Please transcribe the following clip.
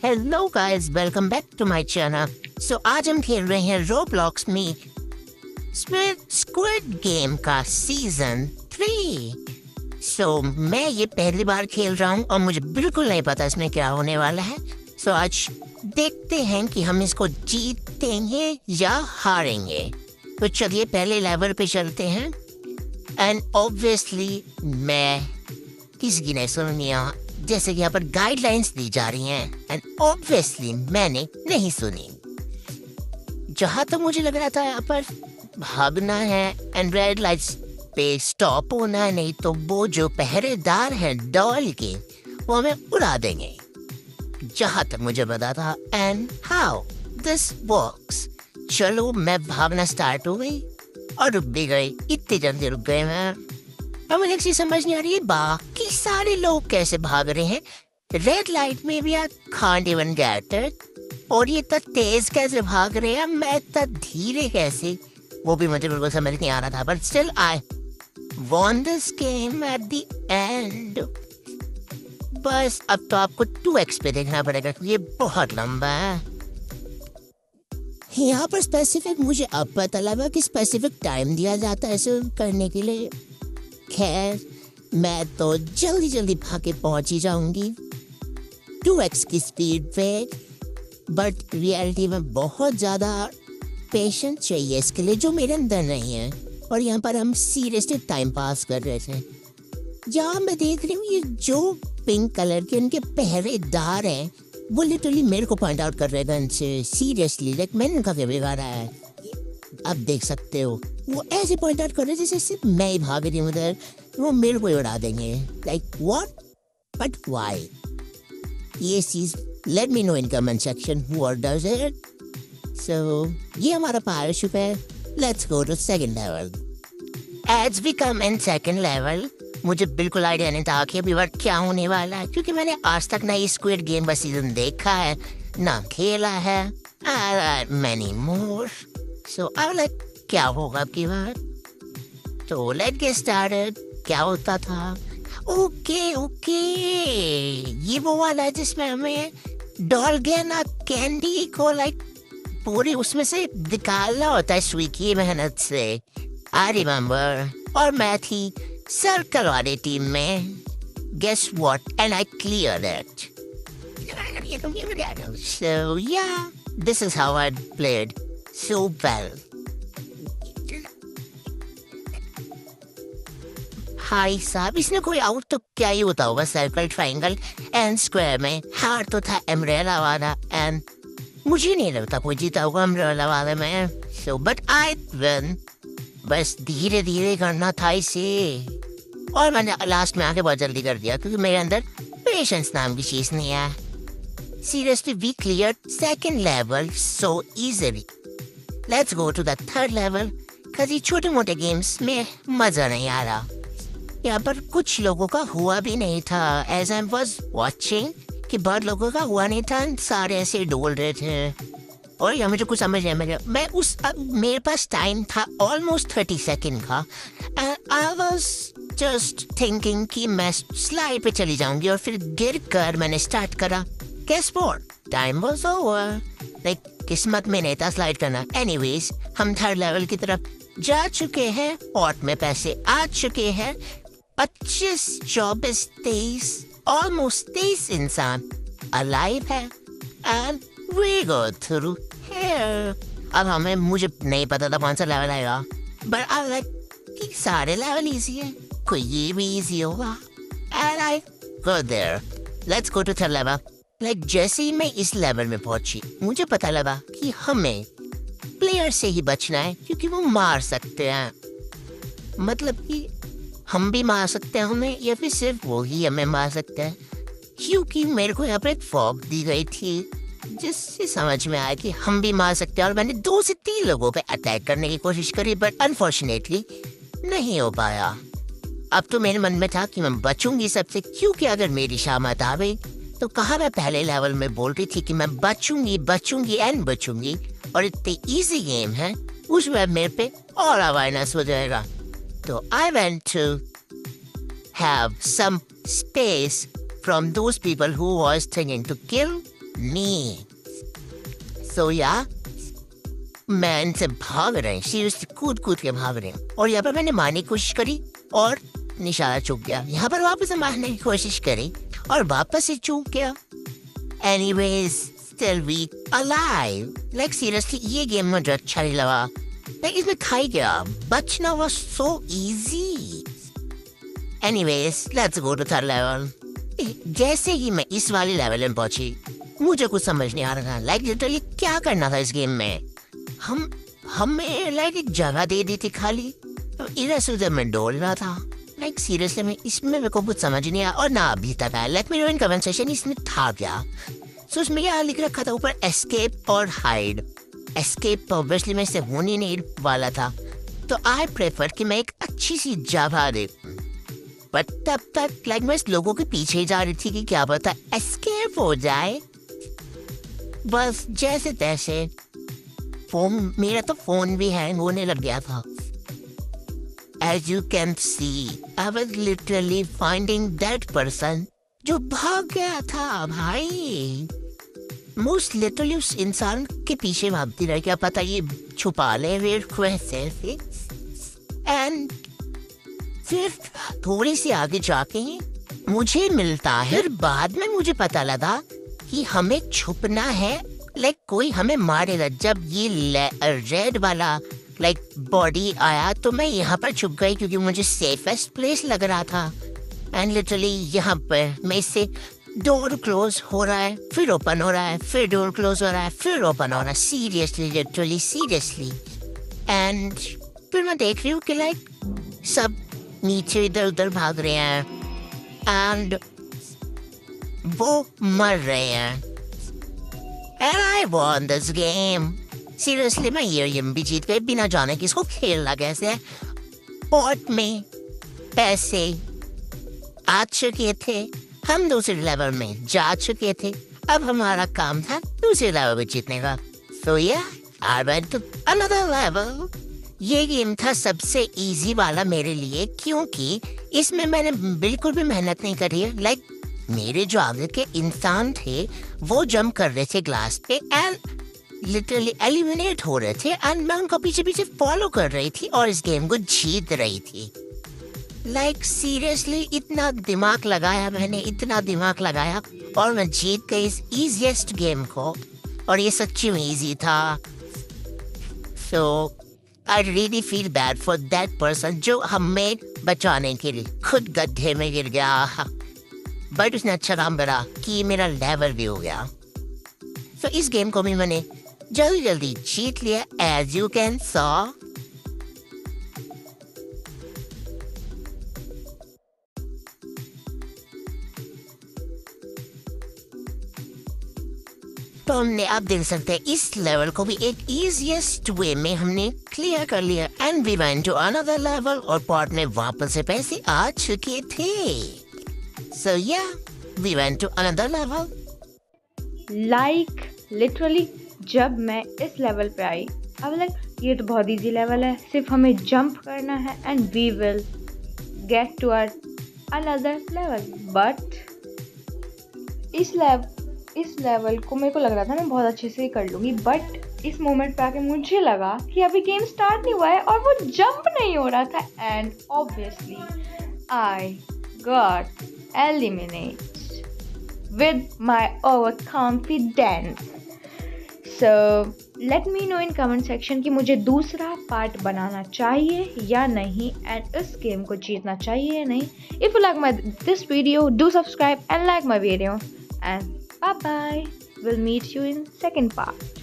Hello guys, welcome back to my channel. So आज हम खेल रहे हैं रोब्लॉक्स में स्क्विड गेम का सीजन 3। सो मैं ये पहली बार खेल रहा हूँ और मुझे बिल्कुल नहीं पता इसमें क्या होने वाला है। सो आज देखते हैं कि हम इसको जीतेंगे या हारेंगे। तो चलिए पहले लेवल पे चलते हैं। एंड ऑब्वियसली मैं किसी की नहीं सुनिया, जैसे कि यहाँ पर गाइडलाइंस दी जा रही हैं एंड ऑब्वियसली मैंने नहीं सुनी। जहाँ तक मुझे लग रहा था यहाँ पर भागना है एंड रेड लाइट्स पे स्टॉप होना है, नहीं तो वो जो पहरेदार हैं डॉल के वो हमें उड़ा देंगे, जहाँ तक मुझे पता था। And how this works. चलो मैं भागना स्टार्ट हो गई और रुक भी गई। इतनी जल्दी रुक गए मैं। अब मुझे एक चीज समझ नहीं आ रही है, बाकी सारे लोग कैसे भाग रहे हैं। रेड लाइट में भी कांट इवन गेट इट, और ये इतना तेज कैसे भाग रहे हैं, मैं इतना धीरे कैसे, वो भी मुझे बिल्कुल समझ नहीं आ रहा था। But still I von this game at the end. बस अब तो आपको 2x पे देखना पड़ेगा, ये बहुत लंबा है। यहाँ पर स्पेसिफिक मुझे अब पता लगा कि स्पेसिफिक टाइम दिया जाता है ऐसे करने के लिए। खैर मैं तो जल्दी जल्दी भाग के पहुंच ही जाऊंगी 2x की स्पीड पे। बट रियलिटी में बहुत ज़्यादा पेशेंस चाहिए इसके लिए, जो मेरे अंदर नहीं है। और यहाँ पर हम सीरियसली टाइम पास कर रहे थे। जहाँ मैं देख रही हूँ ये जो पिंक कलर के उनके पहरेदार हैं, वो लिटरली मेरे को पॉइंट आउट कर रहे हैं उनसे। सीरियसली लाइक मैंने उनका बिगाड़ा है। आप देख सकते हो वो ऐसे पॉइंट आउट कर रहे हैं जैसे सिर्फ मैं ही भाग रही हूँ उधर, वो मेरे को ही उड़ा देंगे। Like what, but why? ये चीज let me know in comment section who does it. So ये हमारा पैराशूट है। Let's go to second level. As we come in second level, मुझे बिल्कुल आइडिया नहीं था कि अभी वर्क क्या होने वाला है, क्योंकि मैंने आज तक ना ये स्क्विड गेम का सीजन देखा है ना खेला है। Many more. So I like क्या होगा अब की बार। तो लेट गेट स्टार्टेड। क्या होता था? ओके ओके, ये वो वाला है जिसमें हमें डॉल गेना कैंडी को लाइक पूरी उसमें से निकालना होता है सुई की मेहनत से। I remember. और मैं थी सर्कल वाली टीम में। Guess what, and I cleared it. So yeah, this is how I played so well. हाय साहब, इसने कोई आउट तो क्या ही होता होगा सर्कल, ट्राइंगल एंड स्क्वायर में। हार तो था अम्ब्रेला वाला एंड मुझे नहीं लगता कोई जीता होगा अम्ब्रेला वाले में। So but I win. बस धीरे धीरे करना था इसे, और मैंने लास्ट में आके बहुत जल्दी कर दिया क्योंकि मेरे अंदर पेशेंस नाम की चीज नहीं है। Seriously we cleared second level so easily. Let's go to the third level. कभी छोटे मोटे गेम्स में मजा नहीं आ रहा। यहाँ पर कुछ लोगों का हुआ भी नहीं था। एज आई वाज वाचिंग कि बहुत लोगों का हुआ नहीं था, सारे ऐसे डोल रहे थे। और यहाँ मुझे कुछ समझ नहीं, मेरे पास टाइम था ऑलमोस्ट 30 सेकेंड का। आई वाज जस्ट थिंकिंग कि मैं स्लाइड पे चली जाऊंगी और फिर गिर कर मैंने स्टार्ट करा। Guess what, time was over. Like किस्मत में नहीं था स्लाइड करना। एनीवेज, हम थर्ड लेवल की तरफ जा चुके हैं। पॉट में पैसे आ चुके हैं। 25, 24, 23, ऑलमोस्ट 23 इंसान अलाइव है and we go through here. अब हमें, मुझे नहीं पता था कौन सा लेवल आएगा, बट आई लाइक कि सारे लेवल इजी है, कोई ये भी इजी होगा। And I go there. Let's go to third level. Like जैसे ही मैं इस लेवल में पहुंची, मुझे पता लगा कि हमें प्लेयर से ही बचना है क्योंकि वो मार सकते हैं। मतलब कि हम भी मार सकते हैं हमें, या फिर सिर्फ वो ही हमें मार सकते हैं। क्योंकि मेरे को यहाँ पर एक फॉग दी गई थी जिससे समझ में आया कि हम भी मार सकते हैं। और मैंने 2 से 3 लोगों पे अटैक करने की कोशिश करी, बट अनफॉर्चुनेटली नहीं हो पाया। अब तो मेरे मन में था कि मैं बचूंगी सबसे, क्योंकि अगर मेरी शामत आ गई तो कहा मैं पहले लेवल में बोल रही थी कि मैं बचूंगी एंड बचूंगी, और इतनी इजी गेम है उसमें मेरे पे और अवेयरनेस हो जाएगा। तो I went to have some space from those people who was thinking to kill me. So yeah, मैं इनसे भाग रहे हैं, सीरियसली कूद कूद के भाग रहे हैं। और यहाँ पर मैंने मारने की कोशिश करी और निशाना चूक गया। यहाँ पर वापस मारने की कोशिश करी और वापस से चूक गया। Anyways, still we alive. Like seriously, ये गेम मुझे अच्छा नहीं लगा। Like इसमें खाई गया, बचना was so easy. Anyways, let's go to third level. जैसे ही मैं इस वाले लेवल में पहुंची, मुझे कुछ समझ नहीं आ रहा था। लाइक लिटरली क्या करना था इस गेम में। हमें लाइक एक जगह दे दी थी खाली, तो इधर से उधर में डोल रहा था। लाइक सीरियसली मैं इसमें मेरे को कुछ समझ नहीं आया और ना अभी तक आया। Late me know in comment section इसमें था क्या। सो उसमें क्या लिख रखा था ऊपर, एस्केप और हाइड। एस्केप ऑब्वियसली मैं इससे होने नहीं वाला था, तो आई प्रेफर कि मैं एक अच्छी सी जगह देखूं। बट तब तक लाइक मैं इस लोगों के पीछे ही जा रही थी कि क्या पता एस्केप हो जाए। बस जैसे तैसे मेरा तो फोन भी हैंग होने लग गया था। As you can see, I was literally finding that person जो भाग गया था भाई। Most literally उस इंसान के पीछे भागती रही, क्या पता ये छुपा ले वैसे। एंड फिर थोड़ी सी आगे जाके मुझे मिलता है। फिर बाद में मुझे पता लगा कि हमें छुपना है, लाइक कोई हमें मारेगा। जब ये रेड वाला लाइक बॉडी आया तो मैं यहाँ पर छुप गई क्योंकि मुझे सेफेस्ट प्लेस लग रहा था। एंड लिटरली यहाँ पर मैं इससे डोर क्लोज हो रहा है, फिर ओपन हो रहा है, फिर डोर क्लोज हो रहा है, फिर ओपन हो रहा है। Seriously literally seriously. एंड फिर मैं देख रही हूँ कि लाइक सब नीचे इधर उधर भाग रहे हैं एंड वो मर रहे हैं। And I won this game. Seriously, मैं ये गेम भी जीत गई बिना जाने कि इसको खेलना कैसे है। पॉट में पैसे आ चुके थे, हम दूसरे लेवल में जा चुके थे। अब हमारा काम था दूसरे लेवल में जीतने का। So yeah, I went to another level. ये गेम था सबसे इजी वाला मेरे लिए क्योंकि इसमें मैंने बिल्कुल भी मेहनत नहीं करी है। लाइक मेरे जो आगे के इंसान थे वो जंप कर रहे थे ग्लास पे एंड लिटरली एलिमिनेट हो रहे थे एंड मैं उनको पीछे पीछे फॉलो कर रही थी और इस गेम को जीत रही थी। लाइक सीरियसली इतना दिमाग लगाया मैंने, इतना दिमाग लगाया और मैं जीत गई इस इजीएस्ट गेम को। और ये सच्ची में इजी था। So I really feel bad for that person जो हमें बचाने के लिए खुद गड्ढे में गिर गया। बट उसने अच्छा काम करा कि मेरा लेवल भी हो गया। तो इस गेम को भी मैंने जल्दी जल्दी जीत लिया एज यू कैन सॉ। तो हमने आप देख सकते हैं इस लेवल को भी एक इजीएस्ट वे में हमने क्लियर कर लिया and we went to another level और पॉट में वापस से पैसे आ चुके थे। So yeah, we went to another level. Like literally जब मैं इस लेवल पे आई, अब लाइक ये तो बहुत इजी लेवल है, सिर्फ हमें जंप करना है and we will get to another level. But इस लेवल को मेरे को लग रहा था मैं बहुत अच्छे से कर लूँगी, बट इस मोमेंट पे आके मुझे लगा कि अभी गेम स्टार्ट नहीं हुआ है और वो जंप नहीं हो रहा था and obviously I got eliminated with my overconfidence. So let me know in comment section कि मुझे दूसरा पार्ट बनाना चाहिए या नहीं एंड इस गेम को जीतना चाहिए या नहीं। If you like this video, do subscribe and like my video and bye bye. We'll meet you in second part.